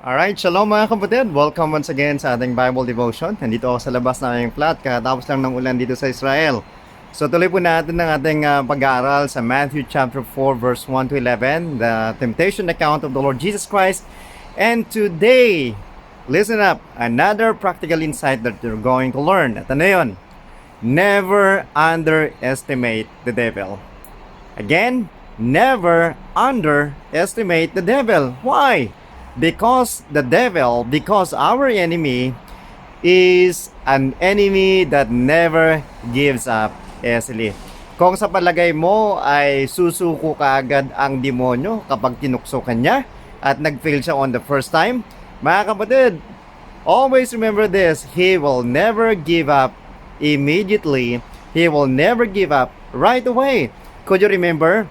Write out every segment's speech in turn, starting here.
Alright, shalom mga kapatid. Welcome once again sa ating Bible Devotion. Nandito ako sa labas ng aming flat, katapos lang ng ulan dito sa Israel. So tuloy po natin ang ating pag-aaral sa Matthew chapter 4 verse 1 to 11, the temptation account of the Lord Jesus Christ. And today, listen up, another practical insight that you're going to learn. At ano yun? Never underestimate the devil. Again, never underestimate the devil. Why? Because our enemy is an enemy that never gives up easily. Kung sa palagay mo ay susuko kaagad ang demonyo kapag tinukso ka niya at nag-fail siya on the first time, mga kapatid, always remember this, he will never give up immediately. He will never give up right away. Could you remember?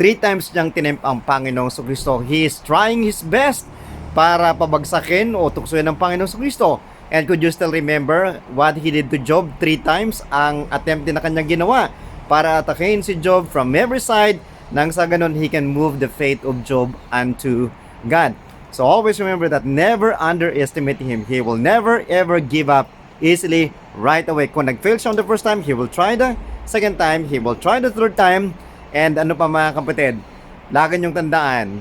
3 times niyang tinempt ang Panginoong Kristo. He is trying his best para pabagsakin o tuksoin ng Panginoong Kristo. And could you still remember what he did to Job? 3 times ang attempt din na kanyang ginawa para atakin si Job from every side, nang sa ganun he can move the faith of Job unto God. So always remember that never underestimate him. He will never ever give up easily right away. Kung nag-fail siya on the first time, he will try the second time, he will try the third time. And ano pa mga kapatid, lagi niyong tandaan,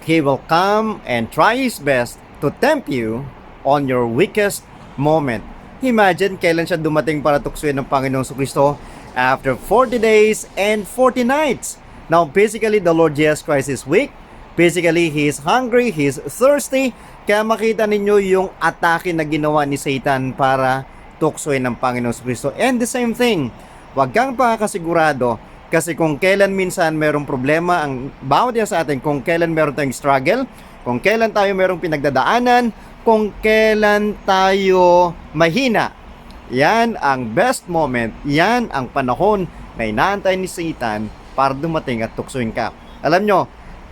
he will come and try his best to tempt you on your weakest moment. Imagine kailan siya dumating para tuksuin ng Panginoong Kristo after 40 days and 40 nights. Now basically the Lord Jesus Christ is weak. Basically he is hungry, he is thirsty. Kaya makita ninyo yung atake na ginawa ni Satan para tuksuin ng Panginoong Kristo. And the same thing, wag kang pakakasigurado. Kasi kung kailan minsan merong problema ang bawat isa sa atin, kung kailan meron tayong struggle, kung kailan tayo merong pinagdadaanan, kung kailan tayo mahina, yan ang best moment, yan ang panahon na inaantay ni Satan para dumating at tuksuin ka. Alam nyo,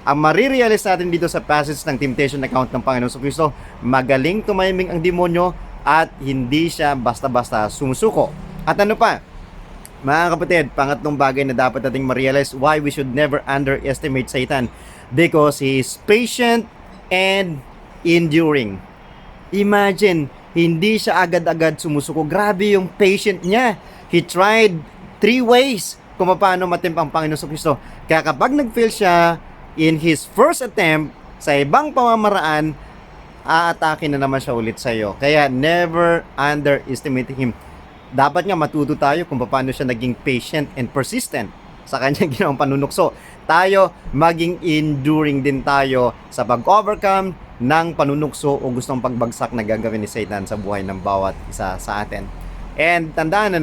ang marirealize natin dito sa passage ng temptation account ng Panginoon Kristo, magaling tumahimik ang demonyo at hindi siya basta-basta sumusuko. At ano pa? Mga kapatid, pangatlong bagay na dapat nating ma-realize why we should never underestimate Satan. Because he is patient and enduring. Imagine, hindi siya agad-agad sumusuko. Grabe yung patient niya. He tried 3 ways kung paano matempt ang Panginoon Kristo. Kaya kapag nag-fail siya in his first attempt sa ibang pamamaraan, aatake na naman siya ulit sa iyo. Kaya never underestimate him. Dapat nga matuto tayo kung paano siya naging patient and persistent sa kanyang ginawang panunukso. Tayo, maging enduring din tayo sa pag-overcome ng panunukso o gustong pagbagsak na gagawin ni Satan sa buhay ng bawat isa sa atin. And tandaan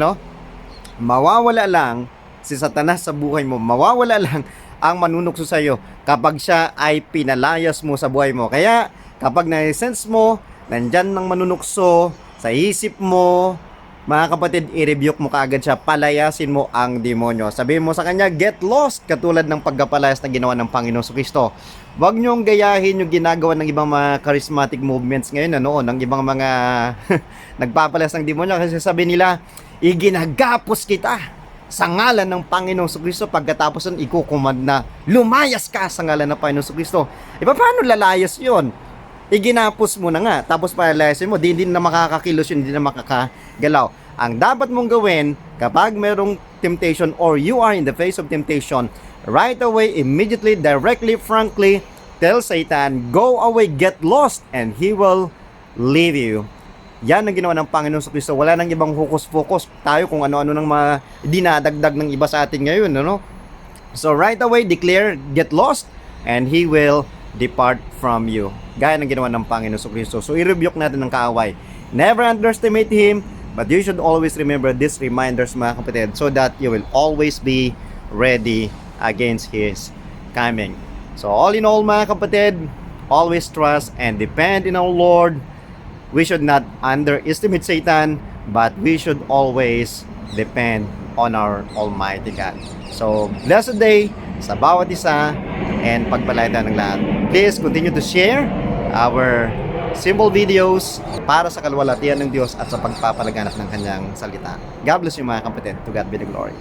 mawawala lang si Satanas sa buhay mo, mawawala lang ang manunukso sa iyo kapag siya ay pinalayas mo sa buhay mo. Kaya kapag na-sense mo, nandyan ng manunukso sa isip mo, mga kapatid, i-rebuke mo kaagad siya, palayasin mo ang demonyo. Sabihin mo sa kanya, get lost, katulad ng pagkapalayas na ginawa ng Panginoon Kristo. Huwag niyong gayahin yung ginagawa ng ibang mga charismatic movements ngayon, ng ibang mga nagpapalayas ng demonyo. Kasi sabi nila, iginagapos kita sa ngalan ng Panginoong Kristo. Pagkatapos nun, ikukumand na lumayas ka sa ngalan ng Panginoong Kristo. Paano lalayas yon? Iginapos mo na nga, tapos palalayasin mo, di na makakakilos yun, di na makakagalaw. Ang dapat mong gawin kapag merong temptation or you are in the face of temptation, right away, immediately, directly, frankly, tell Satan, go away, get lost, and he will leave you. Yan ang ginawa ng Panginoon Kristo. Wala nang ibang focus tayo kung ano-ano nang mga dinadagdag ng iba sa atin ngayon, So right away, declare, get lost, and he will depart from you. Gaya ng ginawa ng Panginoon Kristo. So i-rebuke natin ng kaaway. Never underestimate him, but you should always remember these reminders, mga kapatid, so that you will always be ready against his coming. So all in all, mga kapatid, always trust and depend in our Lord. We should not underestimate Satan, but we should always depend on our Almighty God. So blessed day sa bawat isa, and pagpalain ng lahat. Please continue to share our simple videos para sa kalwalhatian ng Diyos at sa pagpapalaganap ng kanyang salita. God bless you, mga kapatid. To God be the glory.